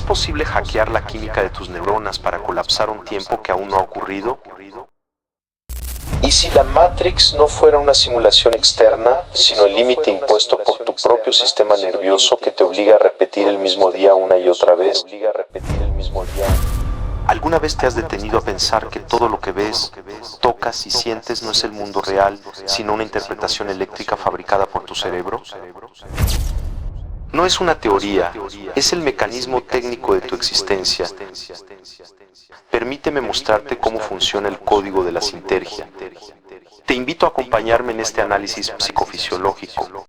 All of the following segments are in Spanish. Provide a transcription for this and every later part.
¿Es posible hackear la química de tus neuronas para colapsar un tiempo que aún no ha ocurrido? ¿Y si la Matrix no fuera una simulación externa, sino el límite impuesto por tu propio sistema nervioso que te obliga a repetir el mismo día una y otra vez? ¿Alguna vez te has detenido a pensar que todo lo que ves, tocas y sientes no es el mundo real, sino una interpretación eléctrica fabricada por tu cerebro? No es una teoría, es el mecanismo técnico de tu existencia. Permíteme mostrarte cómo funciona el código de la sinergia. Te invito a acompañarme en este análisis psicofisiológico.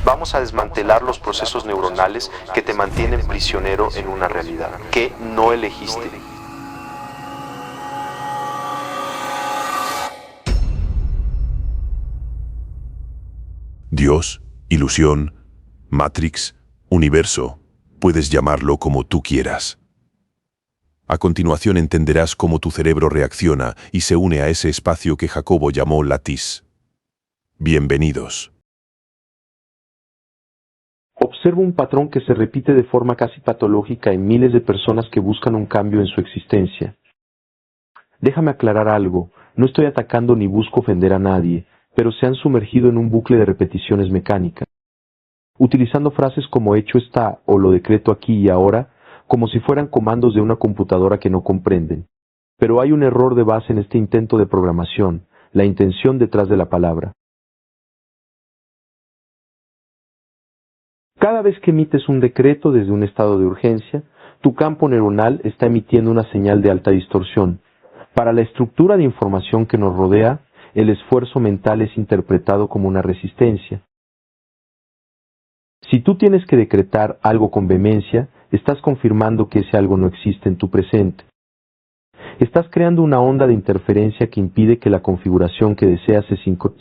Vamos a desmantelar los procesos neuronales que te mantienen prisionero en una realidad que no elegiste. Dios, ilusión, Matrix, universo, puedes llamarlo como tú quieras. A continuación entenderás cómo tu cerebro reacciona y se une a ese espacio que Jacobo llamó latiz. Bienvenidos. Observo un patrón que se repite de forma casi patológica en miles de personas que buscan un cambio en su existencia. Déjame aclarar algo, no estoy atacando ni busco ofender a nadie, pero se han sumergido en un bucle de repeticiones mecánicas, utilizando frases como hecho está o lo decreto aquí y ahora, como si fueran comandos de una computadora que no comprenden. Pero hay un error de base en este intento de programación, la intención detrás de la palabra. Cada vez que emites un decreto desde un estado de urgencia, tu campo neuronal está emitiendo una señal de alta distorsión. Para la estructura de información que nos rodea, el esfuerzo mental es interpretado como una resistencia. Si tú tienes que decretar algo con vehemencia, estás confirmando que ese algo no existe en tu presente. Estás creando una onda de interferencia que impide que la configuración que deseas se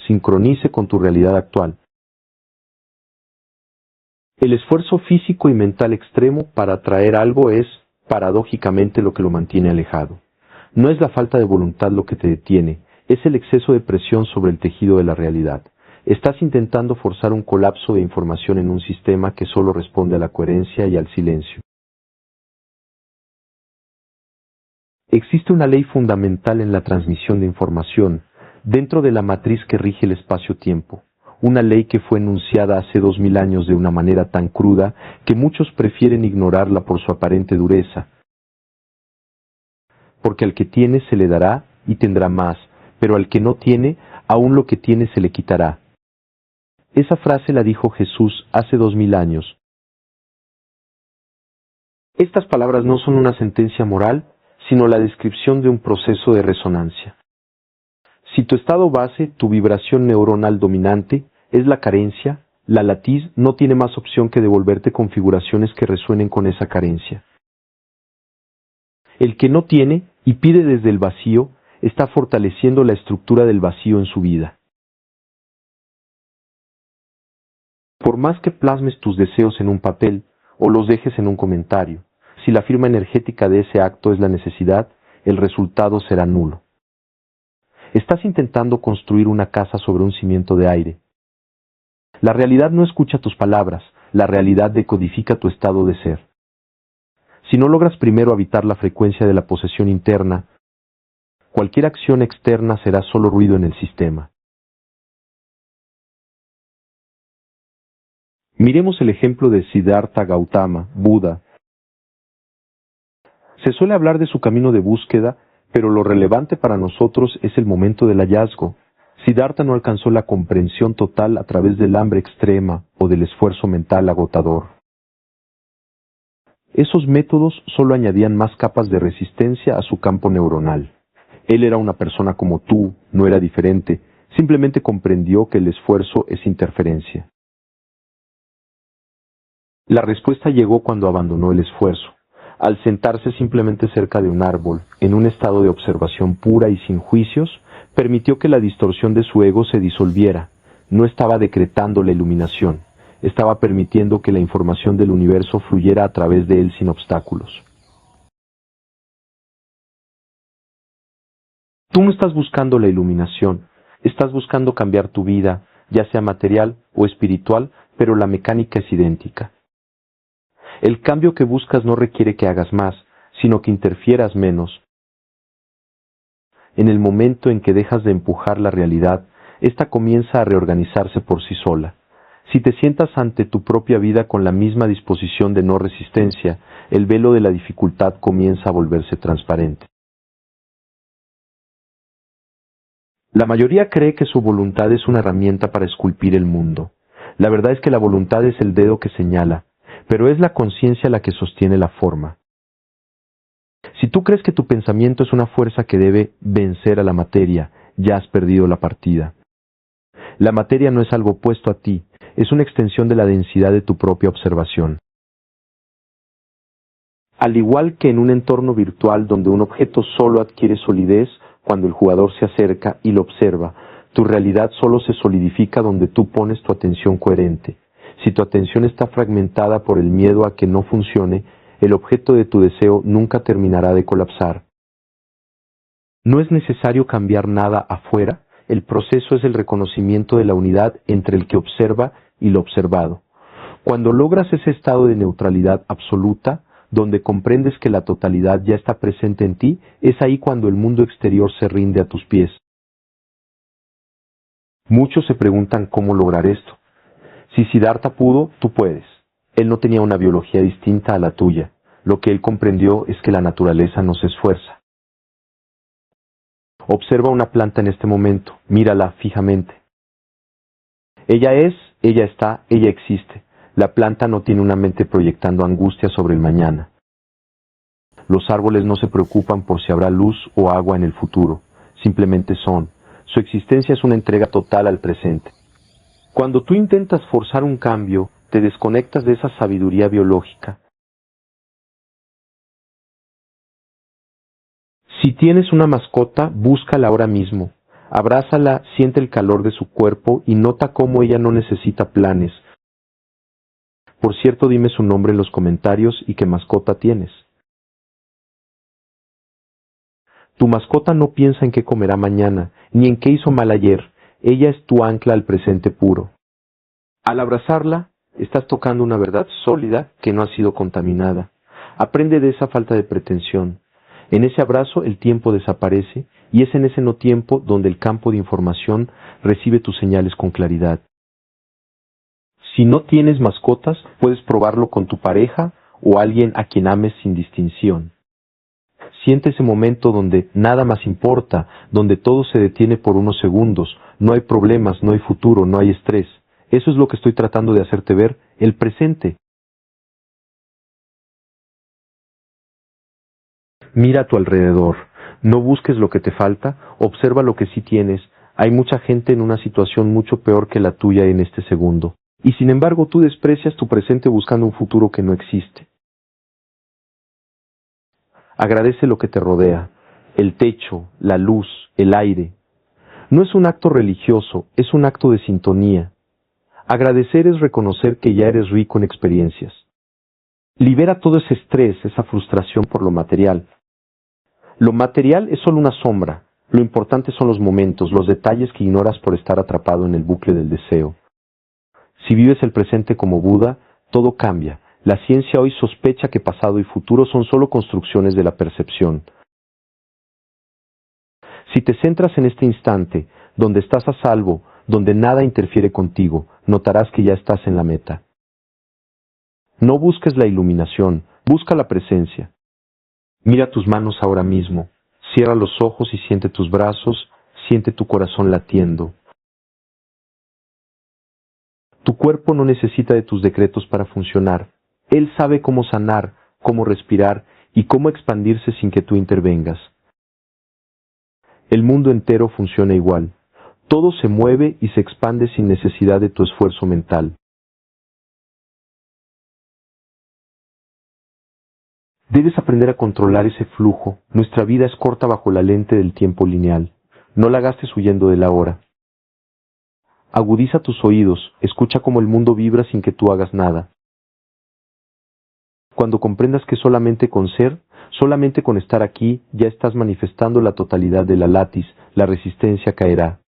sincronice con tu realidad actual. El esfuerzo físico y mental extremo para atraer algo es, paradójicamente, lo que lo mantiene alejado. No es la falta de voluntad lo que te detiene, es el exceso de presión sobre el tejido de la realidad. Estás intentando forzar un colapso de información en un sistema que solo responde a la coherencia y al silencio. Existe una ley fundamental en la transmisión de información, dentro de la matriz que rige el espacio-tiempo. Una ley que fue enunciada hace 2000 años de una manera tan cruda que muchos prefieren ignorarla por su aparente dureza. Porque al que tiene se le dará y tendrá más, pero al que no tiene, aún lo que tiene se le quitará. Esa frase la dijo Jesús hace 2000 años. Estas palabras no son una sentencia moral, sino la descripción de un proceso de resonancia. Si tu estado base, tu vibración neuronal dominante, es la carencia, la latiz no tiene más opción que devolverte configuraciones que resuenen con esa carencia. El que no tiene y pide desde el vacío está fortaleciendo la estructura del vacío en su vida. Por más que plasmes tus deseos en un papel o los dejes en un comentario, si la firma energética de ese acto es la necesidad, el resultado será nulo. Estás intentando construir una casa sobre un cimiento de aire. La realidad no escucha tus palabras, la realidad decodifica tu estado de ser. Si no logras primero habitar la frecuencia de la posesión interna, cualquier acción externa será solo ruido en el sistema. Miremos el ejemplo de Siddhartha Gautama, Buda. Se suele hablar de su camino de búsqueda, pero lo relevante para nosotros es el momento del hallazgo. Siddhartha no alcanzó la comprensión total a través del hambre extrema o del esfuerzo mental agotador. Esos métodos solo añadían más capas de resistencia a su campo neuronal. Él era una persona como tú, no era diferente, simplemente comprendió que el esfuerzo es interferencia. La respuesta llegó cuando abandonó el esfuerzo. Al sentarse simplemente cerca de un árbol, en un estado de observación pura y sin juicios, permitió que la distorsión de su ego se disolviera. No estaba decretando la iluminación, estaba permitiendo que la información del universo fluyera a través de él sin obstáculos. Tú no estás buscando la iluminación, estás buscando cambiar tu vida, ya sea material o espiritual, pero la mecánica es idéntica. El cambio que buscas no requiere que hagas más, sino que interfieras menos. En el momento en que dejas de empujar la realidad, ésta comienza a reorganizarse por sí sola. Si te sientas ante tu propia vida con la misma disposición de no resistencia, el velo de la dificultad comienza a volverse transparente. La mayoría cree que su voluntad es una herramienta para esculpir el mundo. La verdad es que la voluntad es el dedo que señala, pero es la conciencia la que sostiene la forma. Si tú crees que tu pensamiento es una fuerza que debe vencer a la materia, ya has perdido la partida. La materia no es algo opuesto a ti, es una extensión de la densidad de tu propia observación. Al igual que en un entorno virtual donde un objeto solo adquiere solidez cuando el jugador se acerca y lo observa, tu realidad solo se solidifica donde tú pones tu atención coherente. Si tu atención está fragmentada por el miedo a que no funcione, el objeto de tu deseo nunca terminará de colapsar. No es necesario cambiar nada afuera, el proceso es el reconocimiento de la unidad entre el que observa y lo observado. Cuando logras ese estado de neutralidad absoluta, donde comprendes que la totalidad ya está presente en ti, es ahí cuando el mundo exterior se rinde a tus pies. Muchos se preguntan cómo lograr esto. Si Siddhartha pudo, tú puedes. Él no tenía una biología distinta a la tuya. Lo que él comprendió es que la naturaleza no se esfuerza. Observa una planta en este momento, mírala fijamente. Ella es, ella está, ella existe. La planta no tiene una mente proyectando angustia sobre el mañana. Los árboles no se preocupan por si habrá luz o agua en el futuro. Simplemente son. Su existencia es una entrega total al presente. Cuando tú intentas forzar un cambio, te desconectas de esa sabiduría biológica. Si tienes una mascota, búscala ahora mismo. Abrázala, siente el calor de su cuerpo y nota cómo ella no necesita planes. Por cierto, dime su nombre en los comentarios y qué mascota tienes. Tu mascota no piensa en qué comerá mañana, ni en qué hizo mal ayer. Ella es tu ancla al presente puro. Al abrazarla, estás tocando una verdad sólida que no ha sido contaminada. Aprende de esa falta de pretensión. En ese abrazo el tiempo desaparece y es en ese no tiempo donde el campo de información recibe tus señales con claridad. Si no tienes mascotas, puedes probarlo con tu pareja o alguien a quien ames sin distinción. Siente ese momento donde nada más importa, donde todo se detiene por unos segundos, no hay problemas, no hay futuro, no hay estrés. Eso es lo que estoy tratando de hacerte ver, el presente. Mira a tu alrededor, no busques lo que te falta, observa lo que sí tienes. Hay mucha gente en una situación mucho peor que la tuya en este segundo. Y sin embargo tú desprecias tu presente buscando un futuro que no existe. Agradece lo que te rodea, el techo, la luz, el aire. No es un acto religioso, es un acto de sintonía. Agradecer es reconocer que ya eres rico en experiencias. Libera todo ese estrés, esa frustración por lo material. Lo material es solo una sombra. Lo importante son los momentos, los detalles que ignoras por estar atrapado en el bucle del deseo. Si vives el presente como Buda, todo cambia. La ciencia hoy sospecha que pasado y futuro son solo construcciones de la percepción. Si te centras en este instante, donde estás a salvo, donde nada interfiere contigo, notarás que ya estás en la meta. No busques la iluminación, busca la presencia. Mira tus manos ahora mismo, cierra los ojos y siente tus brazos, siente tu corazón latiendo. Tu cuerpo no necesita de tus decretos para funcionar. Él sabe cómo sanar, cómo respirar y cómo expandirse sin que tú intervengas. El mundo entero funciona igual. Todo se mueve y se expande sin necesidad de tu esfuerzo mental. Debes aprender a controlar ese flujo. Nuestra vida es corta bajo la lente del tiempo lineal. No la gastes huyendo de la hora. Agudiza tus oídos, escucha cómo el mundo vibra sin que tú hagas nada. Cuando comprendas que solamente con ser, solamente con estar aquí, ya estás manifestando la totalidad de la látiz, la resistencia caerá.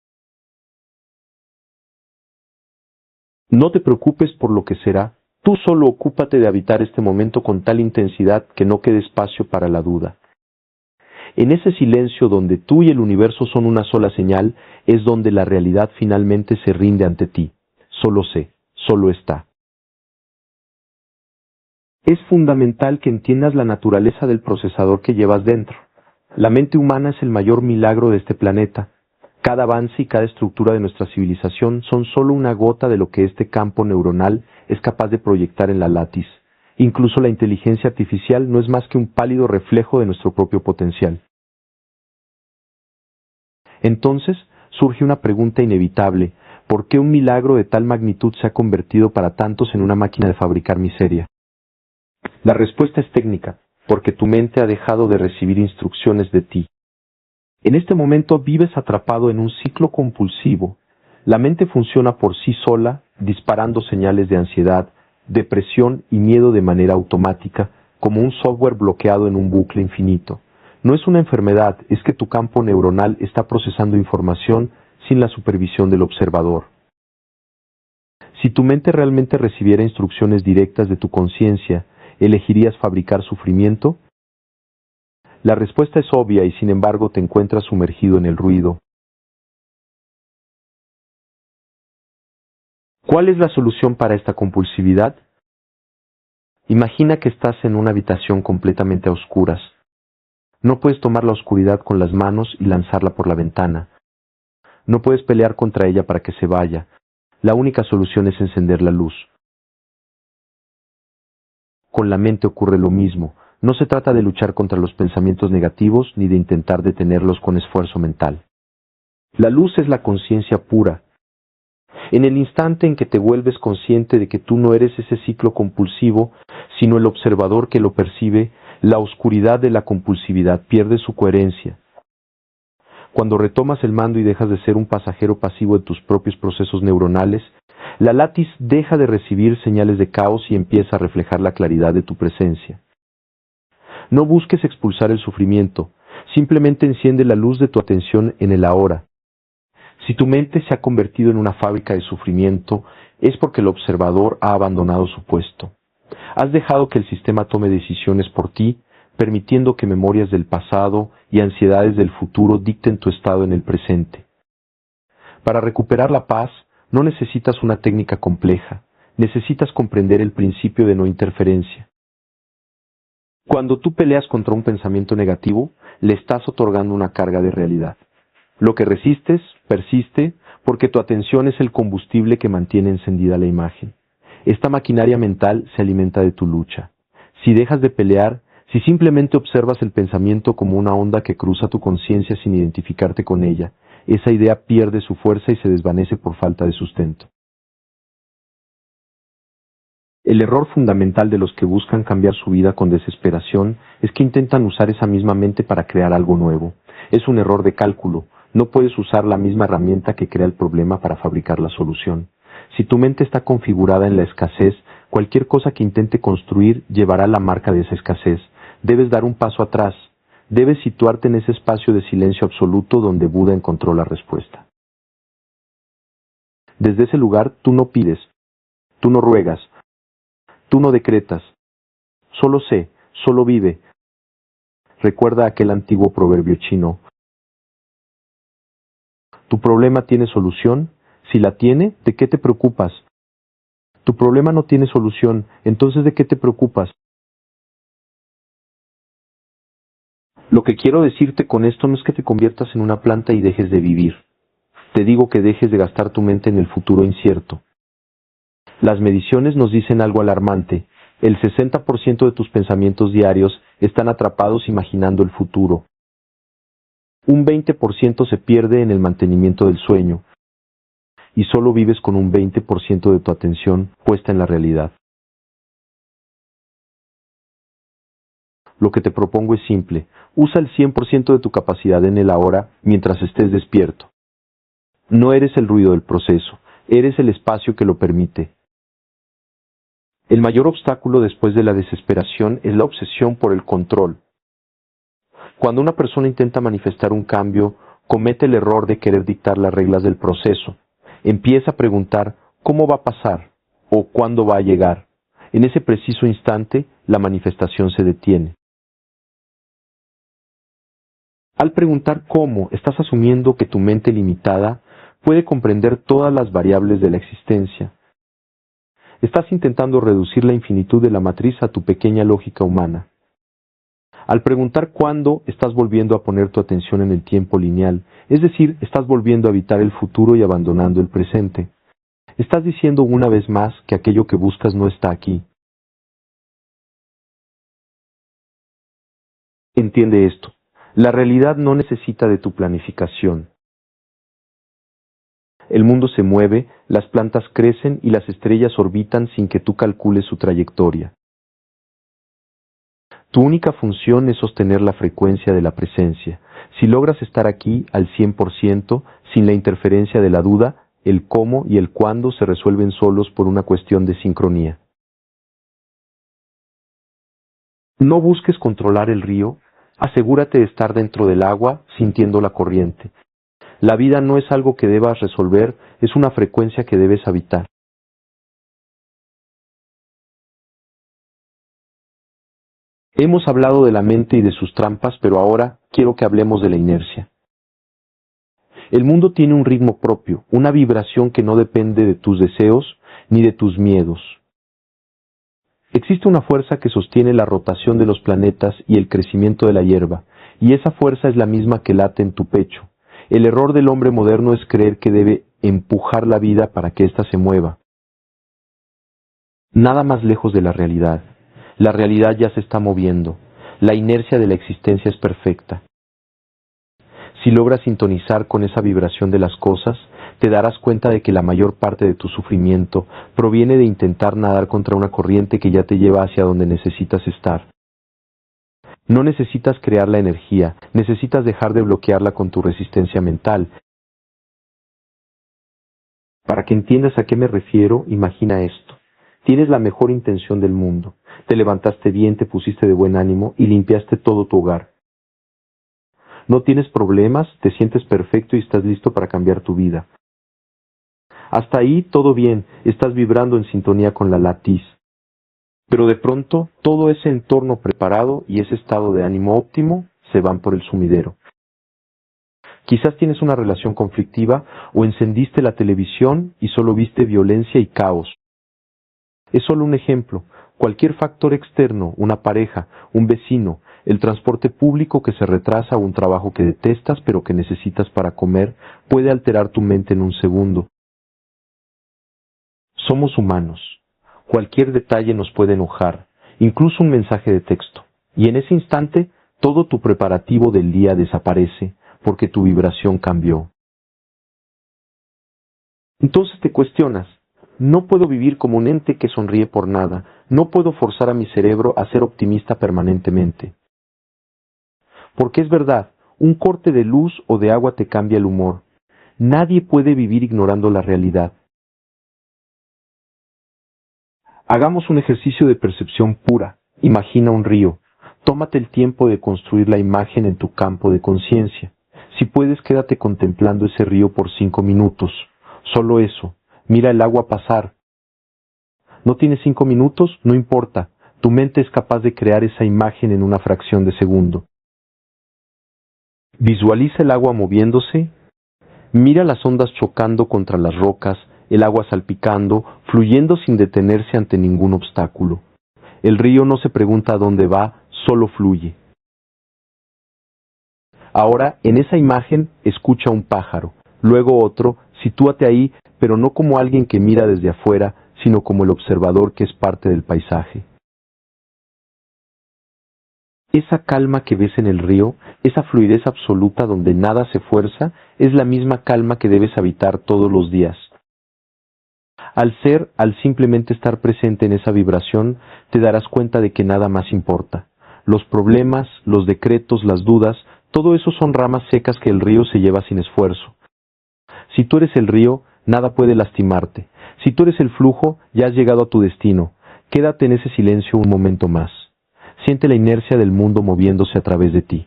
No te preocupes por lo que será, Tú solo ocúpate de habitar este momento con tal intensidad que no quede espacio para la duda. En ese silencio donde tú y el universo son una sola señal, es donde la realidad finalmente se rinde ante ti. Solo sé, solo está. Es fundamental que entiendas la naturaleza del procesador que llevas dentro. La mente humana es el mayor milagro de este planeta. Cada avance y cada estructura de nuestra civilización son solo una gota de lo que este campo neuronal es capaz de proyectar en la látiz. Incluso la inteligencia artificial no es más que un pálido reflejo de nuestro propio potencial. Entonces surge una pregunta inevitable: ¿por qué un milagro de tal magnitud se ha convertido para tantos en una máquina de fabricar miseria? La respuesta es técnica, porque tu mente ha dejado de recibir instrucciones de ti. En este momento vives atrapado en un ciclo compulsivo. La mente funciona por sí sola, disparando señales de ansiedad, depresión y miedo de manera automática, como un software bloqueado en un bucle infinito. No es una enfermedad, es que tu campo neuronal está procesando información sin la supervisión del observador. Si tu mente realmente recibiera instrucciones directas de tu conciencia, ¿elegirías fabricar sufrimiento? La respuesta es obvia y sin embargo te encuentras sumergido en el ruido. ¿Cuál es la solución para esta compulsividad? Imagina que estás en una habitación completamente a oscuras. No puedes tomar la oscuridad con las manos y lanzarla por la ventana. No puedes pelear contra ella para que se vaya. La única solución es encender la luz. Con la mente ocurre lo mismo. No se trata de luchar contra los pensamientos negativos ni de intentar detenerlos con esfuerzo mental. La luz es la conciencia pura. En el instante en que te vuelves consciente de que tú no eres ese ciclo compulsivo, sino el observador que lo percibe, la oscuridad de la compulsividad pierde su coherencia. Cuando retomas el mando y dejas de ser un pasajero pasivo de tus propios procesos neuronales, la látiz deja de recibir señales de caos y empieza a reflejar la claridad de tu presencia. No busques expulsar el sufrimiento, simplemente enciende la luz de tu atención en el ahora. Si tu mente se ha convertido en una fábrica de sufrimiento, es porque el observador ha abandonado su puesto. Has dejado que el sistema tome decisiones por ti, permitiendo que memorias del pasado y ansiedades del futuro dicten tu estado en el presente. Para recuperar la paz, no necesitas una técnica compleja, necesitas comprender el principio de no interferencia. Cuando tú peleas contra un pensamiento negativo, le estás otorgando una carga de realidad. Lo que resistes, persiste, porque tu atención es el combustible que mantiene encendida la imagen. Esta maquinaria mental se alimenta de tu lucha. Si dejas de pelear, si simplemente observas el pensamiento como una onda que cruza tu conciencia sin identificarte con ella, esa idea pierde su fuerza y se desvanece por falta de sustento. El error fundamental de los que buscan cambiar su vida con desesperación es que intentan usar esa misma mente para crear algo nuevo. Es un error de cálculo. No puedes usar la misma herramienta que crea el problema para fabricar la solución. Si tu mente está configurada en la escasez, cualquier cosa que intente construir llevará la marca de esa escasez. Debes dar un paso atrás. Debes situarte en ese espacio de silencio absoluto donde Buda encontró la respuesta. Desde ese lugar tú no pides, tú no ruegas, tú no decretas. Solo sé, solo vive. Recuerda aquel antiguo proverbio chino. ¿Tu problema tiene solución? Si la tiene, ¿de qué te preocupas? Tu problema no tiene solución, entonces ¿de qué te preocupas? Lo que quiero decirte con esto no es que te conviertas en una planta y dejes de vivir. Te digo que dejes de gastar tu mente en el futuro incierto. Las mediciones nos dicen algo alarmante. El 60% de tus pensamientos diarios están atrapados imaginando el futuro. Un 20% se pierde en el mantenimiento del sueño. Y solo vives con un 20% de tu atención puesta en la realidad. Lo que te propongo es simple. Usa el 100% de tu capacidad en el ahora mientras estés despierto. No eres el ruido del proceso, eres el espacio que lo permite. El mayor obstáculo después de la desesperación es la obsesión por el control. Cuando una persona intenta manifestar un cambio, comete el error de querer dictar las reglas del proceso. Empieza a preguntar ¿cómo va a pasar? ¿O cuándo va a llegar? En ese preciso instante, la manifestación se detiene. Al preguntar cómo, estás asumiendo que tu mente limitada puede comprender todas las variables de la existencia. Estás intentando reducir la infinitud de la matriz a tu pequeña lógica humana. Al preguntar cuándo, estás volviendo a poner tu atención en el tiempo lineal, es decir, estás volviendo a evitar el futuro y abandonando el presente. Estás diciendo una vez más que aquello que buscas no está aquí. Entiende esto. La realidad no necesita de tu planificación. El mundo se mueve, las plantas crecen y las estrellas orbitan sin que tú calcules su trayectoria. Tu única función es sostener la frecuencia de la presencia. Si logras estar aquí al 100%, sin la interferencia de la duda, el cómo y el cuándo se resuelven solos por una cuestión de sincronía. No busques controlar el río, asegúrate de estar dentro del agua, sintiendo la corriente. La vida no es algo que debas resolver, es una frecuencia que debes habitar. Hemos hablado de la mente y de sus trampas, pero ahora quiero que hablemos de la inercia. El mundo tiene un ritmo propio, una vibración que no depende de tus deseos ni de tus miedos. Existe una fuerza que sostiene la rotación de los planetas y el crecimiento de la hierba, y esa fuerza es la misma que late en tu pecho. El error del hombre moderno es creer que debe empujar la vida para que ésta se mueva. Nada más lejos de la realidad. La realidad ya se está moviendo. La inercia de la existencia es perfecta. Si logras sintonizar con esa vibración de las cosas, te darás cuenta de que la mayor parte de tu sufrimiento proviene de intentar nadar contra una corriente que ya te lleva hacia donde necesitas estar. No necesitas crear la energía, necesitas dejar de bloquearla con tu resistencia mental. Para que entiendas a qué me refiero, imagina esto. Tienes la mejor intención del mundo. Te levantaste bien, te pusiste de buen ánimo y limpiaste todo tu hogar. No tienes problemas, te sientes perfecto y estás listo para cambiar tu vida. Hasta ahí todo bien, estás vibrando en sintonía con la latiz. Pero de pronto, todo ese entorno preparado y ese estado de ánimo óptimo se van por el sumidero. Quizás tienes una relación conflictiva o encendiste la televisión y solo viste violencia y caos. Es solo un ejemplo. Cualquier factor externo, una pareja, un vecino, el transporte público que se retrasa o un trabajo que detestas pero que necesitas para comer, puede alterar tu mente en un segundo. Somos humanos. Cualquier detalle nos puede enojar, incluso un mensaje de texto. Y en ese instante, todo tu preparativo del día desaparece porque tu vibración cambió. Entonces te cuestionas, no puedo vivir como un ente que sonríe por nada, no puedo forzar a mi cerebro a ser optimista permanentemente. Porque es verdad, un corte de luz o de agua te cambia el humor. Nadie puede vivir ignorando la realidad. Hagamos un ejercicio de percepción pura. Imagina un río. Tómate el tiempo de construir la imagen en tu campo de conciencia. Si puedes, quédate contemplando ese río por 5 minutos. Solo eso. Mira el agua pasar. ¿No tienes 5 minutos? No importa. Tu mente es capaz de crear esa imagen en una fracción de segundo. Visualiza el agua moviéndose. Mira las ondas chocando contra las rocas, el agua salpicando, fluyendo sin detenerse ante ningún obstáculo. El río no se pregunta a dónde va, solo fluye. Ahora, en esa imagen, escucha un pájaro, luego otro, sitúate ahí, pero no como alguien que mira desde afuera, sino como el observador que es parte del paisaje. Esa calma que ves en el río, esa fluidez absoluta donde nada se fuerza, es la misma calma que debes habitar todos los días. Al simplemente estar presente en esa vibración, te darás cuenta de que nada más importa. Los problemas, los decretos, las dudas, todo eso son ramas secas que el río se lleva sin esfuerzo. Si tú eres el río, nada puede lastimarte. Si tú eres el flujo, ya has llegado a tu destino. Quédate en ese silencio un momento más. Siente la inercia del mundo moviéndose a través de ti.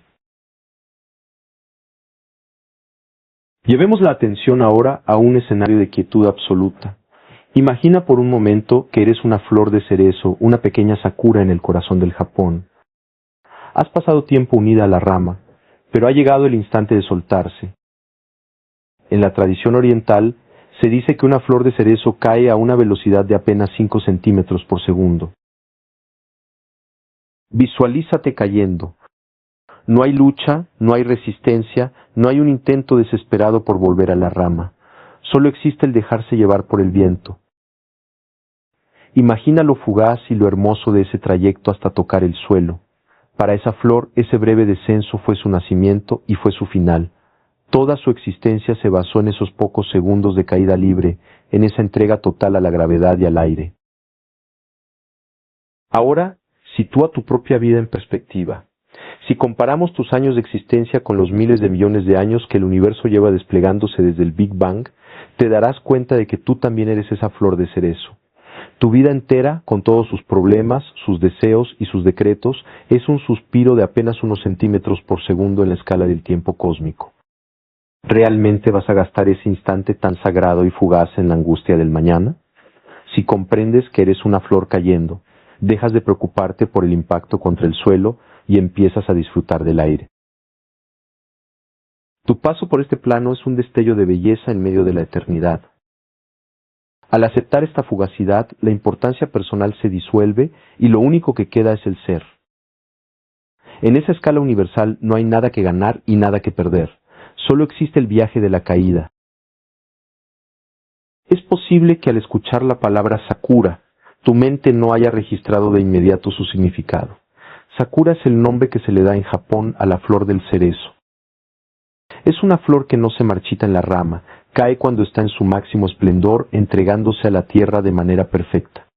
Llevemos la atención ahora a un escenario de quietud absoluta. Imagina por un momento que eres una flor de cerezo, una pequeña sakura en el corazón del Japón. Has pasado tiempo unida a la rama, pero ha llegado el instante de soltarse. En la tradición oriental, se dice que una flor de cerezo cae a una velocidad de apenas 5 centímetros por segundo. Visualízate cayendo. No hay lucha, no hay resistencia, no hay un intento desesperado por volver a la rama. Solo existe el dejarse llevar por el viento. Imagina lo fugaz y lo hermoso de ese trayecto hasta tocar el suelo. Para esa flor, ese breve descenso fue su nacimiento y fue su final. Toda su existencia se basó en esos pocos segundos de caída libre, en esa entrega total a la gravedad y al aire. Ahora, sitúa tu propia vida en perspectiva. Si comparamos tus años de existencia con los miles de millones de años que el universo lleva desplegándose desde el Big Bang, te darás cuenta de que tú también eres esa flor de cerezo. Tu vida entera, con todos sus problemas, sus deseos y sus decretos, es un suspiro de apenas unos centímetros por segundo en la escala del tiempo cósmico. ¿Realmente vas a gastar ese instante tan sagrado y fugaz en la angustia del mañana? Si comprendes que eres una flor cayendo, dejas de preocuparte por el impacto contra el suelo y empiezas a disfrutar del aire. Tu paso por este plano es un destello de belleza en medio de la eternidad. Al aceptar esta fugacidad, la importancia personal se disuelve y lo único que queda es el ser. En esa escala universal no hay nada que ganar y nada que perder. Solo existe el viaje de la caída. Es posible que al escuchar la palabra Sakura, tu mente no haya registrado de inmediato su significado. Sakura es el nombre que se le da en Japón a la flor del cerezo. Es una flor que no se marchita en la rama, cae cuando está en su máximo esplendor, entregándose a la tierra de manera perfecta.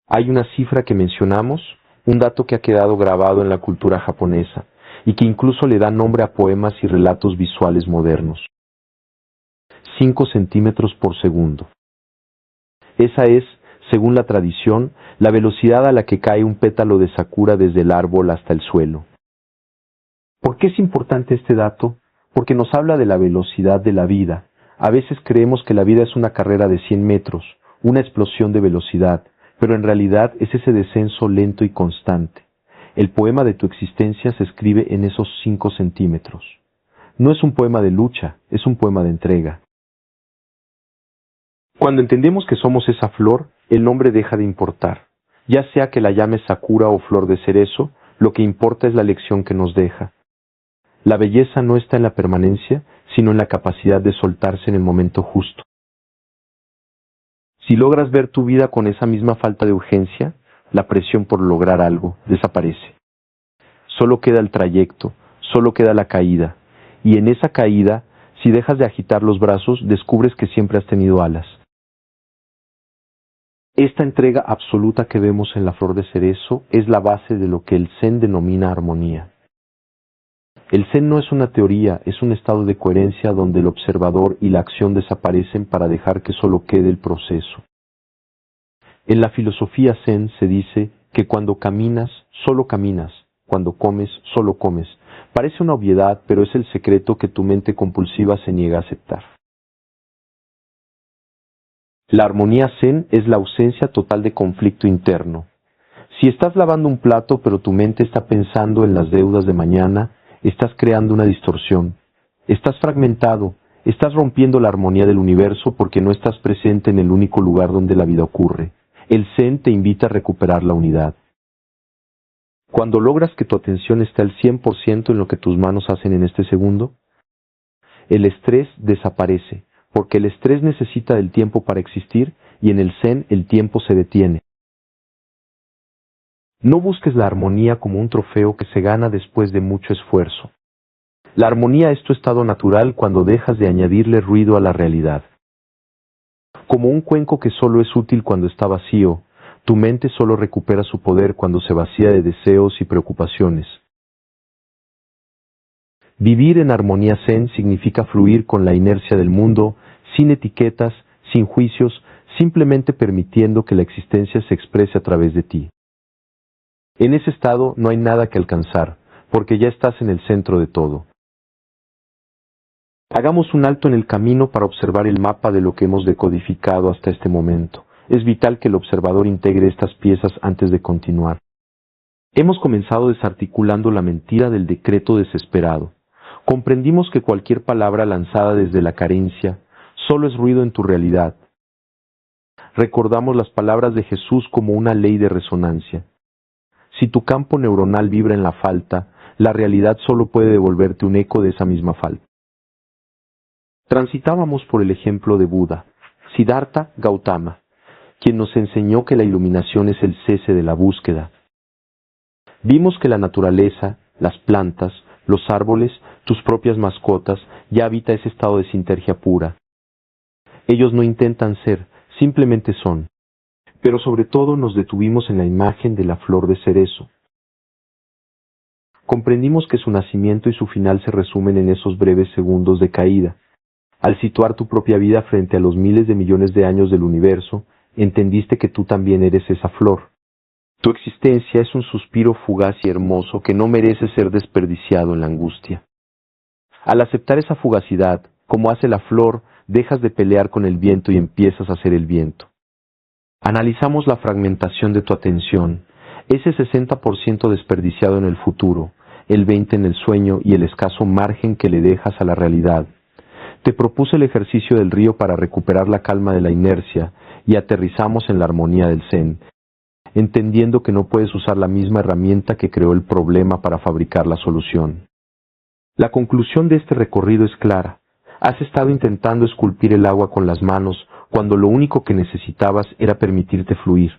Hay una cifra que mencionamos, un dato que ha quedado grabado en la cultura japonesa, y que incluso le da nombre a poemas y relatos visuales modernos. 5 centímetros por segundo. Esa es, según la tradición, la velocidad a la que cae un pétalo de sakura desde el árbol hasta el suelo. ¿Por qué es importante este dato? Porque nos habla de la velocidad de la vida. A veces creemos que la vida es una carrera de 100 metros, una explosión de velocidad, pero en realidad es ese descenso lento y constante. El poema de tu existencia se escribe en esos 5 centímetros. No es un poema de lucha, es un poema de entrega. Cuando entendemos que somos esa flor, el nombre deja de importar. Ya sea que la llames Sakura o flor de cerezo, lo que importa es la lección que nos deja. La belleza no está en la permanencia, sino en la capacidad de soltarse en el momento justo. Si logras ver tu vida con esa misma falta de urgencia, la presión por lograr algo desaparece. Solo queda el trayecto, solo queda la caída, y en esa caída, si dejas de agitar los brazos, descubres que siempre has tenido alas. Esta entrega absoluta que vemos en la flor de cerezo es la base de lo que el Zen denomina armonía. El Zen no es una teoría, es un estado de coherencia donde el observador y la acción desaparecen para dejar que solo quede el proceso. En la filosofía Zen se dice que cuando caminas, solo caminas, cuando comes, solo comes. Parece una obviedad, pero es el secreto que tu mente compulsiva se niega a aceptar. La armonía Zen es la ausencia total de conflicto interno. Si estás lavando un plato pero tu mente está pensando en las deudas de mañana, estás creando una distorsión. Estás fragmentado, estás rompiendo la armonía del universo porque no estás presente en el único lugar donde la vida ocurre. El Zen te invita a recuperar la unidad. Cuando logras que tu atención esté al 100% en lo que tus manos hacen en este segundo, el estrés desaparece, porque el estrés necesita del tiempo para existir y en el Zen el tiempo se detiene. No busques la armonía como un trofeo que se gana después de mucho esfuerzo. La armonía es tu estado natural cuando dejas de añadirle ruido a la realidad. Como un cuenco que solo es útil cuando está vacío, tu mente solo recupera su poder cuando se vacía de deseos y preocupaciones. Vivir en armonía Zen significa fluir con la inercia del mundo, sin etiquetas, sin juicios, simplemente permitiendo que la existencia se exprese a través de ti. En ese estado no hay nada que alcanzar, porque ya estás en el centro de todo. Hagamos un alto en el camino para observar el mapa de lo que hemos decodificado hasta este momento. Es vital que el observador integre estas piezas antes de continuar. Hemos comenzado desarticulando la mentira del decreto desesperado. Comprendimos que cualquier palabra lanzada desde la carencia solo es ruido en tu realidad. Recordamos las palabras de Jesús como una ley de resonancia. Si tu campo neuronal vibra en la falta, la realidad solo puede devolverte un eco de esa misma falta. Transitábamos por el ejemplo de Buda, Siddhartha Gautama, quien nos enseñó que la iluminación es el cese de la búsqueda. Vimos que la naturaleza, las plantas, los árboles, tus propias mascotas, ya habita ese estado de sintergia pura. Ellos no intentan ser, simplemente son. Pero sobre todo nos detuvimos en la imagen de la flor de cerezo. Comprendimos que su nacimiento y su final se resumen en esos breves segundos de caída. Al situar tu propia vida frente a los miles de millones de años del universo, entendiste que tú también eres esa flor. Tu existencia es un suspiro fugaz y hermoso que no merece ser desperdiciado en la angustia. Al aceptar esa fugacidad, como hace la flor, dejas de pelear con el viento y empiezas a ser el viento. Analizamos la fragmentación de tu atención, ese 60% desperdiciado en el futuro, el 20% en el sueño y el escaso margen que le dejas a la realidad. Te propuse el ejercicio del río para recuperar la calma de la inercia y aterrizamos en la armonía del Zen, entendiendo que no puedes usar la misma herramienta que creó el problema para fabricar la solución. La conclusión de este recorrido es clara. Has estado intentando esculpir el agua con las manos cuando lo único que necesitabas era permitirte fluir.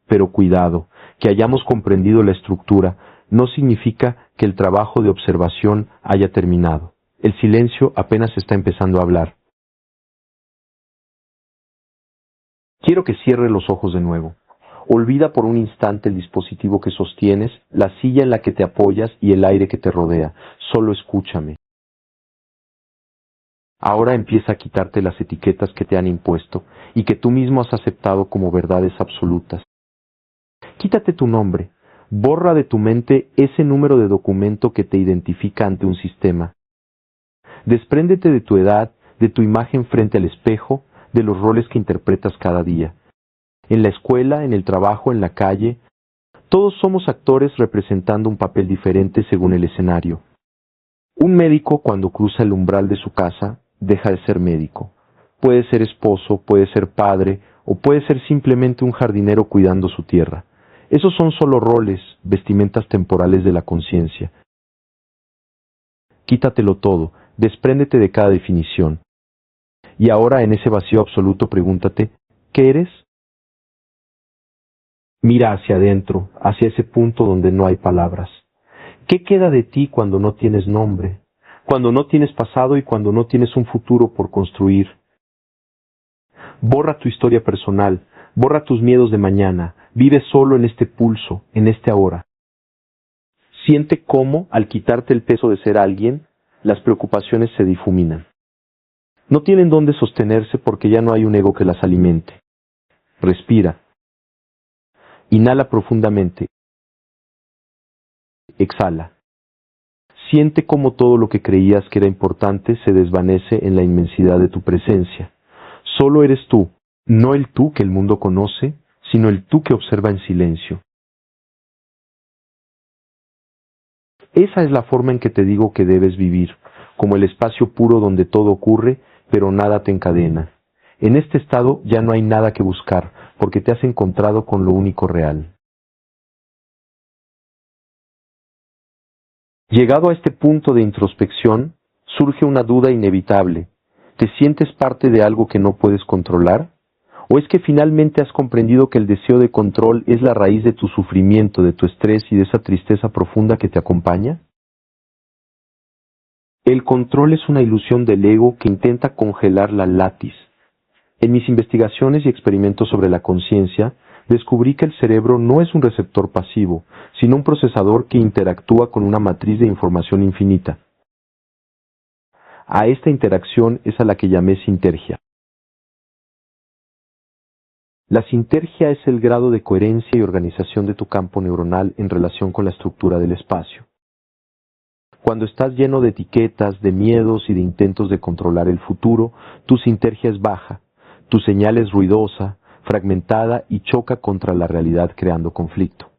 Pero cuidado, que hayamos comprendido la estructura no significa que el trabajo de observación haya terminado. El silencio apenas está empezando a hablar. Quiero que cierres los ojos de nuevo. Olvida por un instante el dispositivo que sostienes, la silla en la que te apoyas y el aire que te rodea. Solo escúchame. Ahora empieza a quitarte las etiquetas que te han impuesto y que tú mismo has aceptado como verdades absolutas. Quítate tu nombre. Borra de tu mente ese número de documento que te identifica ante un sistema. Despréndete de tu edad, de tu imagen frente al espejo, de los roles que interpretas cada día. En la escuela, en el trabajo, en la calle, todos somos actores representando un papel diferente según el escenario. Un médico, cuando cruza el umbral de su casa, deja de ser médico. Puede ser esposo, puede ser padre, o puede ser simplemente un jardinero cuidando su tierra. Esos son solo roles, vestimentas temporales de la conciencia. Quítatelo todo, despréndete de cada definición. Y ahora, en ese vacío absoluto, pregúntate, ¿qué eres? Mira hacia adentro, hacia ese punto donde no hay palabras. ¿Qué queda de ti cuando no tienes nombre? Cuando no tienes pasado y cuando no tienes un futuro por construir. Borra tu historia personal, borra tus miedos de mañana, vive solo en este pulso, en este ahora. Siente cómo, al quitarte el peso de ser alguien, las preocupaciones se difuminan. No tienen dónde sostenerse porque ya no hay un ego que las alimente. Respira. Inhala profundamente. Exhala. Siente cómo todo lo que creías que era importante se desvanece en la inmensidad de tu presencia. Solo eres tú, no el tú que el mundo conoce, sino el tú que observa en silencio. Esa es la forma en que te digo que debes vivir, como el espacio puro donde todo ocurre, pero nada te encadena. En este estado ya no hay nada que buscar, porque te has encontrado con lo único real. Llegado a este punto de introspección, surge una duda inevitable. ¿Te sientes parte de algo que no puedes controlar? ¿O es que finalmente has comprendido que el deseo de control es la raíz de tu sufrimiento, de tu estrés y de esa tristeza profunda que te acompaña? El control es una ilusión del ego que intenta congelar la látiz. En mis investigaciones y experimentos sobre la conciencia, descubrí que el cerebro no es un receptor pasivo, sino un procesador que interactúa con una matriz de información infinita. A esta interacción es a la que llamé sintergia. La sintergia es el grado de coherencia y organización de tu campo neuronal en relación con la estructura del espacio. Cuando estás lleno de etiquetas, de miedos y de intentos de controlar el futuro, tu sinergia es baja, tu señal es ruidosa, fragmentada y choca contra la realidad creando conflicto.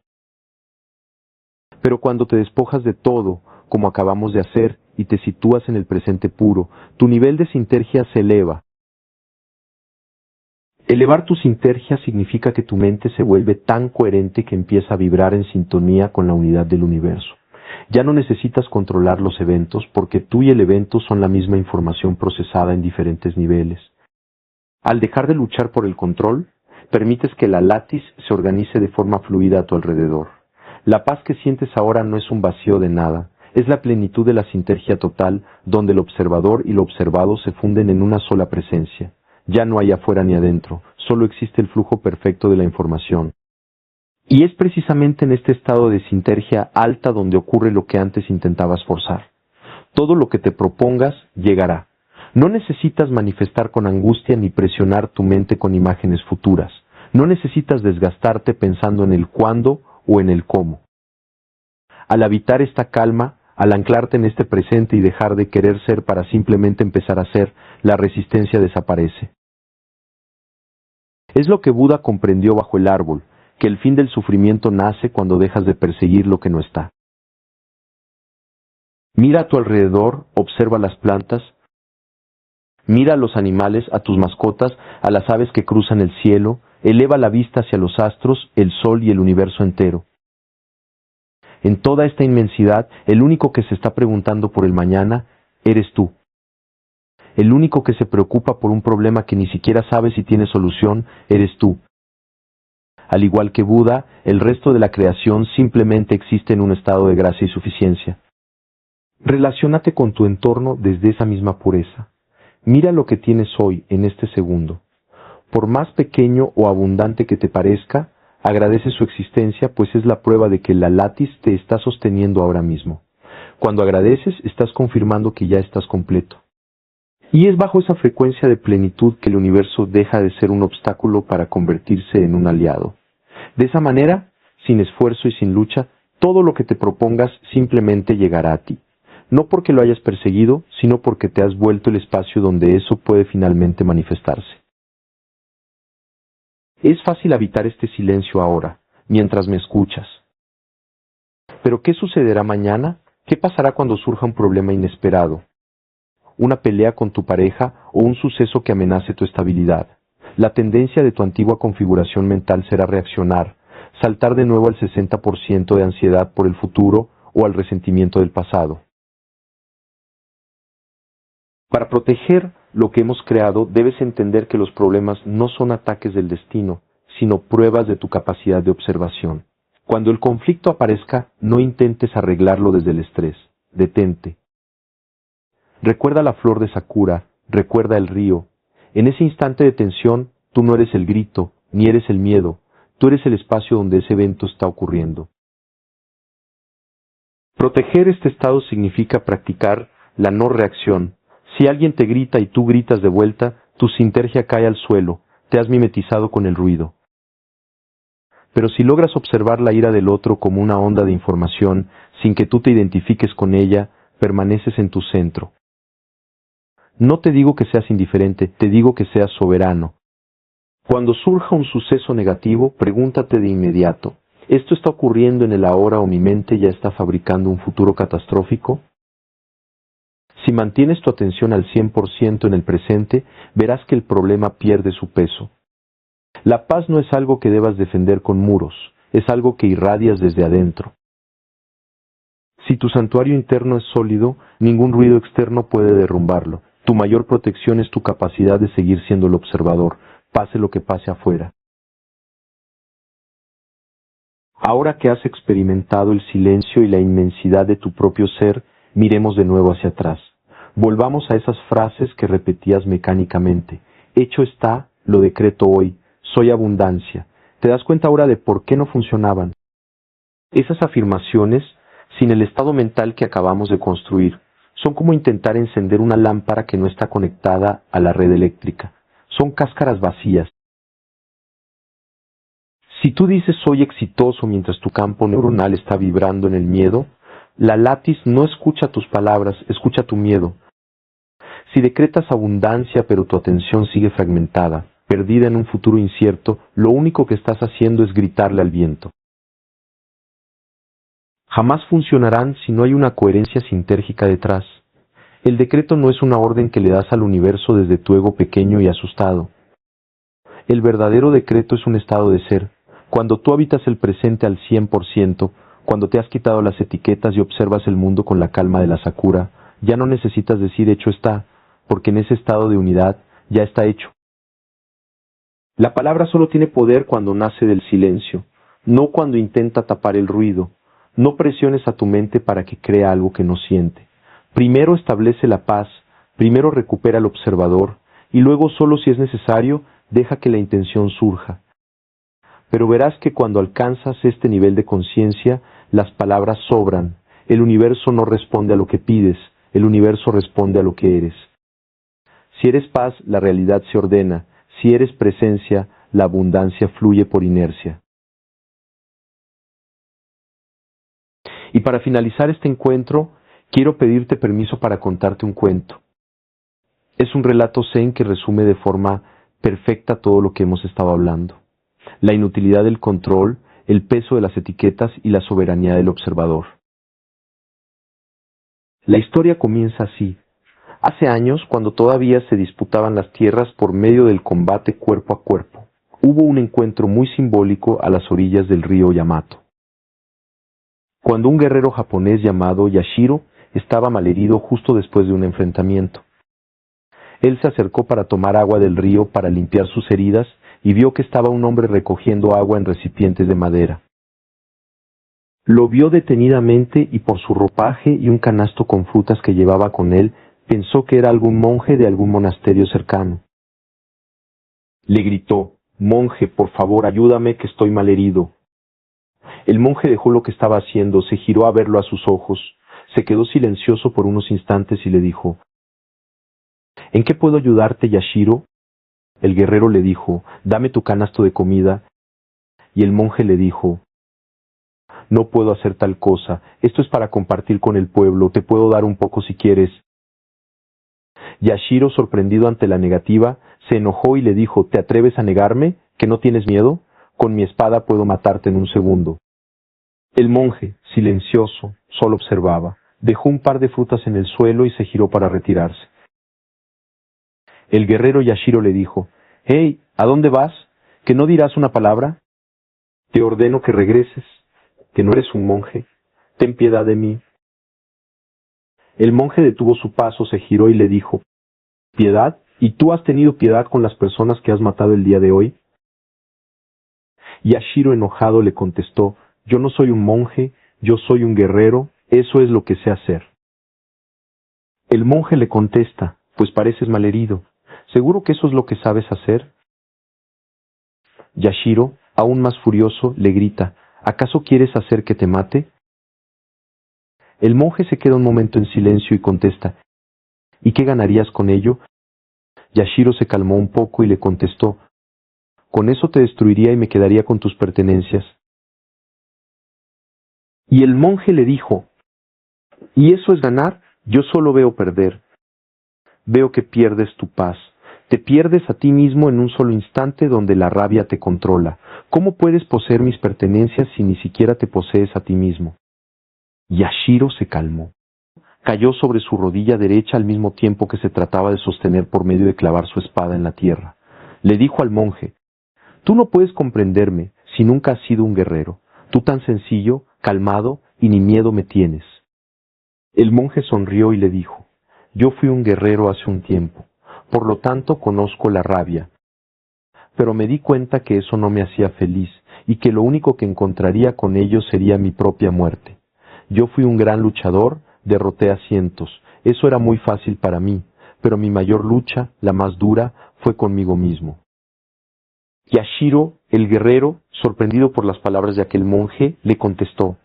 Pero cuando te despojas de todo, como acabamos de hacer, y te sitúas en el presente puro, tu nivel de sinergia se eleva. Elevar tu sinergia significa que tu mente se vuelve tan coherente que empieza a vibrar en sintonía con la unidad del universo. Ya no necesitas controlar los eventos porque tú y el evento son la misma información procesada en diferentes niveles. Al dejar de luchar por el control, permites que la látiz se organice de forma fluida a tu alrededor. La paz que sientes ahora no es un vacío de nada, es la plenitud de la sinergia total, donde el observador y lo observado se funden en una sola presencia. Ya no hay afuera ni adentro, solo existe el flujo perfecto de la información. Y es precisamente en este estado de sinergia alta donde ocurre lo que antes intentabas forzar. Todo lo que te propongas llegará. No necesitas manifestar con angustia ni presionar tu mente con imágenes futuras. No necesitas desgastarte pensando en el cuándo o en el cómo. Al habitar esta calma, al anclarte en este presente y dejar de querer ser para simplemente empezar a ser, la resistencia desaparece. Es lo que Buda comprendió bajo el árbol, que el fin del sufrimiento nace cuando dejas de perseguir lo que no está. Mira a tu alrededor, observa las plantas, mira a los animales, a tus mascotas, a las aves que cruzan el cielo, eleva la vista hacia los astros, el sol y el universo entero. En toda esta inmensidad, el único que se está preguntando por el mañana, eres tú. El único que se preocupa por un problema que ni siquiera sabe si tiene solución, eres tú. Al igual que Buda, el resto de la creación simplemente existe en un estado de gracia y suficiencia. Relaciónate con tu entorno desde esa misma pureza. Mira lo que tienes hoy, en este segundo. Por más pequeño o abundante que te parezca, agradece su existencia, pues es la prueba de que la látiz te está sosteniendo ahora mismo. Cuando agradeces, estás confirmando que ya estás completo. Y es bajo esa frecuencia de plenitud que el universo deja de ser un obstáculo para convertirse en un aliado. De esa manera, sin esfuerzo y sin lucha, todo lo que te propongas simplemente llegará a ti. No porque lo hayas perseguido, sino porque te has vuelto el espacio donde eso puede finalmente manifestarse. Es fácil habitar este silencio ahora, mientras me escuchas. Pero ¿qué sucederá mañana? ¿Qué pasará cuando surja un problema inesperado? Una pelea con tu pareja o un suceso que amenace tu estabilidad. La tendencia de tu antigua configuración mental será reaccionar, saltar de nuevo al 60% de ansiedad por el futuro o al resentimiento del pasado. Para proteger lo que hemos creado, debes entender que los problemas no son ataques del destino, sino pruebas de tu capacidad de observación. Cuando el conflicto aparezca, no intentes arreglarlo desde el estrés. Detente. Recuerda la flor de Sakura, recuerda el río. En ese instante de tensión, tú no eres el grito, ni eres el miedo. Tú eres el espacio donde ese evento está ocurriendo. Proteger este estado significa practicar la no reacción. Si alguien te grita y tú gritas de vuelta, tu sinergia cae al suelo, te has mimetizado con el ruido. Pero si logras observar la ira del otro como una onda de información, sin que tú te identifiques con ella, permaneces en tu centro. No te digo que seas indiferente, te digo que seas soberano. Cuando surja un suceso negativo, pregúntate de inmediato, ¿esto está ocurriendo en el ahora o mi mente ya está fabricando un futuro catastrófico? Si mantienes tu atención al 100% en el presente, verás que el problema pierde su peso. La paz no es algo que debas defender con muros, es algo que irradias desde adentro. Si tu santuario interno es sólido, ningún ruido externo puede derrumbarlo. Tu mayor protección es tu capacidad de seguir siendo el observador, pase lo que pase afuera. Ahora que has experimentado el silencio y la inmensidad de tu propio ser, miremos de nuevo hacia atrás. Volvamos a esas frases que repetías mecánicamente. Hecho está, lo decreto hoy, soy abundancia. ¿Te das cuenta ahora de por qué no funcionaban? Esas afirmaciones, sin el estado mental que acabamos de construir, son como intentar encender una lámpara que no está conectada a la red eléctrica. Son cáscaras vacías. Si tú dices soy exitoso mientras tu campo neuronal está vibrando en el miedo, La látiz no escucha tus palabras, escucha tu miedo. Si decretas abundancia pero tu atención sigue fragmentada, perdida en un futuro incierto, lo único que estás haciendo es gritarle al viento. Jamás funcionarán si no hay una coherencia sintérgica detrás. El decreto no es una orden que le das al universo desde tu ego pequeño y asustado. El verdadero decreto es un estado de ser. Cuando tú habitas el presente al 100%, cuando te has quitado las etiquetas y observas el mundo con la calma de la sakura, ya no necesitas decir hecho está, porque en ese estado de unidad ya está hecho. La palabra solo tiene poder cuando nace del silencio, no cuando intenta tapar el ruido. No presiones a tu mente para que crea algo que no siente. Primero establece la paz, primero recupera al observador, y luego solo si es necesario, deja que la intención surja. Pero verás que cuando alcanzas este nivel de conciencia, las palabras sobran. El universo no responde a lo que pides, el universo responde a lo que eres. Si eres paz, la realidad se ordena. Si eres presencia, la abundancia fluye por inercia. Y para finalizar este encuentro, quiero pedirte permiso para contarte un cuento. Es un relato zen que resume de forma perfecta todo lo que hemos estado hablando. La inutilidad del control, el peso de las etiquetas y la soberanía del observador. La historia comienza así. Hace años, cuando todavía se disputaban las tierras por medio del combate cuerpo a cuerpo, hubo un encuentro muy simbólico a las orillas del río Yamato. Cuando un guerrero japonés llamado Yashiro estaba malherido justo después de un enfrentamiento. Él se acercó para tomar agua del río para limpiar sus heridas y vio que estaba un hombre recogiendo agua en recipientes de madera. Lo vio detenidamente y por su ropaje y un canasto con frutas que llevaba con él, pensó que era algún monje de algún monasterio cercano. Le gritó: «Monje, por favor, ayúdame que estoy malherido». El monje dejó lo que estaba haciendo, se giró a verlo a sus ojos, se quedó silencioso por unos instantes y le dijo: «¿En qué puedo ayudarte, Yashiro?». El guerrero le dijo: «Dame tu canasto de comida». Y el monje le dijo: «No puedo hacer tal cosa, esto es para compartir con el pueblo, te puedo dar un poco si quieres». Yashiro, sorprendido ante la negativa, se enojó y le dijo: «¿Te atreves a negarme? ¿Que no tienes miedo? Con mi espada puedo matarte en un segundo». El monje, silencioso, solo observaba. Dejó un par de frutas en el suelo y se giró para retirarse. El guerrero Yashiro le dijo: «Hey, ¿a dónde vas? ¿Que no dirás una palabra? Te ordeno que regreses, que no eres un monje. Ten piedad de mí». El monje detuvo su paso, se giró y le dijo: «¿Piedad? ¿Y tú has tenido piedad con las personas que has matado el día de hoy?». Yashiro, enojado, le contestó: «Yo no soy un monje, yo soy un guerrero, eso es lo que sé hacer». El monje le contesta: «Pues pareces malherido. ¿Seguro que eso es lo que sabes hacer?». Yashiro, aún más furioso, le grita: «¿Acaso quieres hacer que te mate?». El monje se queda un momento en silencio y contesta: «¿Y qué ganarías con ello?». Yashiro se calmó un poco y le contestó: «Con eso te destruiría y me quedaría con tus pertenencias». Y el monje le dijo: «¿Y eso es ganar? Yo solo veo perder. Veo que pierdes tu paz. Te pierdes a ti mismo en un solo instante donde la rabia te controla. ¿Cómo puedes poseer mis pertenencias si ni siquiera te posees a ti mismo?». Yashiro se calmó. Cayó sobre su rodilla derecha al mismo tiempo que se trataba de sostener por medio de clavar su espada en la tierra. Le dijo al monje: «Tú no puedes comprenderme si nunca has sido un guerrero. Tú tan sencillo, calmado y ni miedo me tienes». El monje sonrió y le dijo: «Yo fui un guerrero hace un tiempo, por lo tanto conozco la rabia. Pero me di cuenta que eso no me hacía feliz y que lo único que encontraría con ello sería mi propia muerte. Yo fui un gran luchador, derroté a cientos, eso era muy fácil para mí, pero mi mayor lucha, la más dura, fue conmigo mismo». Yashiro, el guerrero, sorprendido por las palabras de aquel monje, le contestó: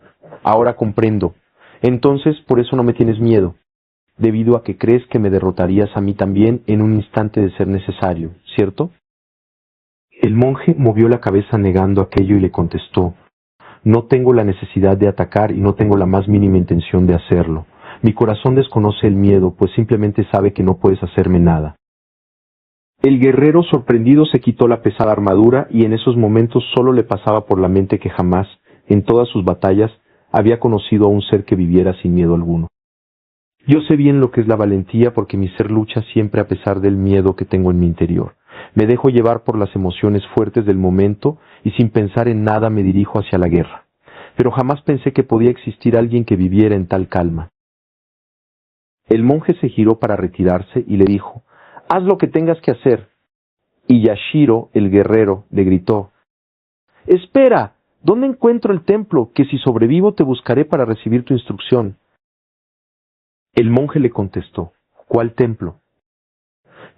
«Ahora comprendo. Entonces, por eso no me tienes miedo, debido a que crees que me derrotarías a mí también en un instante de ser necesario, ¿cierto?». El monje movió la cabeza negando aquello y le contestó: No tengo la necesidad de atacar y no tengo la más mínima intención de hacerlo. Mi corazón desconoce el miedo, pues simplemente sabe que no puedes hacerme nada. El guerrero sorprendido se quitó la pesada armadura y en esos momentos solo le pasaba por la mente que jamás, en todas sus batallas, había conocido a un ser que viviera sin miedo alguno. Yo sé bien lo que es la valentía porque mi ser lucha siempre a pesar del miedo que tengo en mi interior. Me dejo llevar por las emociones fuertes del momento y sin pensar en nada me dirijo hacia la guerra. Pero jamás pensé que podía existir alguien que viviera en tal calma. El monje se giró para retirarse y le dijo: «Haz lo que tengas que hacer». Y Yashiro, el guerrero, le gritó: «¡Espera! ¿Dónde encuentro el templo? Que si sobrevivo te buscaré para recibir tu instrucción». El monje le contestó: «¿Cuál templo?»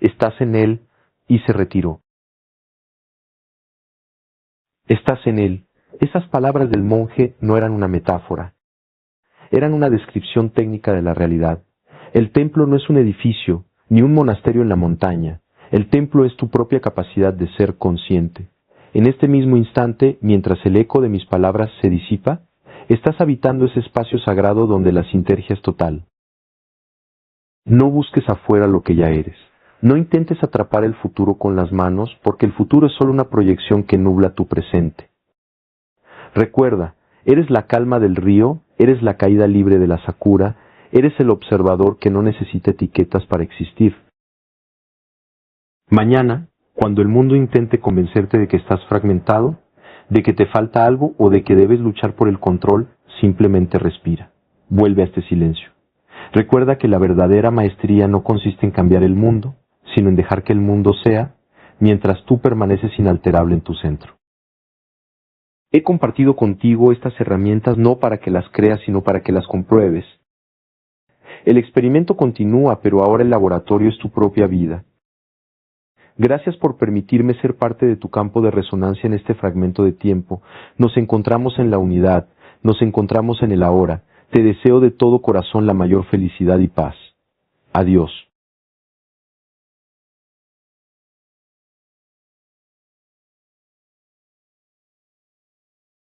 «Estás en él», y se retiró. «Estás en él». Esas palabras del monje no eran una metáfora, eran una descripción técnica de la realidad. El templo no es un edificio, ni un monasterio en la montaña. El templo es tu propia capacidad de ser consciente. En este mismo instante, mientras el eco de mis palabras se disipa, estás habitando ese espacio sagrado donde la sinergia es total. No busques afuera lo que ya eres. No intentes atrapar el futuro con las manos, porque el futuro es solo una proyección que nubla tu presente. Recuerda, eres la calma del río, eres la caída libre de la sakura, eres el observador que no necesita etiquetas para existir. Mañana, cuando el mundo intente convencerte de que estás fragmentado, de que te falta algo o de que debes luchar por el control, simplemente respira. Vuelve a este silencio. Recuerda que la verdadera maestría no consiste en cambiar el mundo, sino en dejar que el mundo sea, mientras tú permaneces inalterable en tu centro. He compartido contigo estas herramientas no para que las creas, sino para que las compruebes. El experimento continúa, pero ahora el laboratorio es tu propia vida. Gracias por permitirme ser parte de tu campo de resonancia en este fragmento de tiempo. Nos encontramos en la unidad, nos encontramos en el ahora. Te deseo de todo corazón la mayor felicidad y paz. Adiós.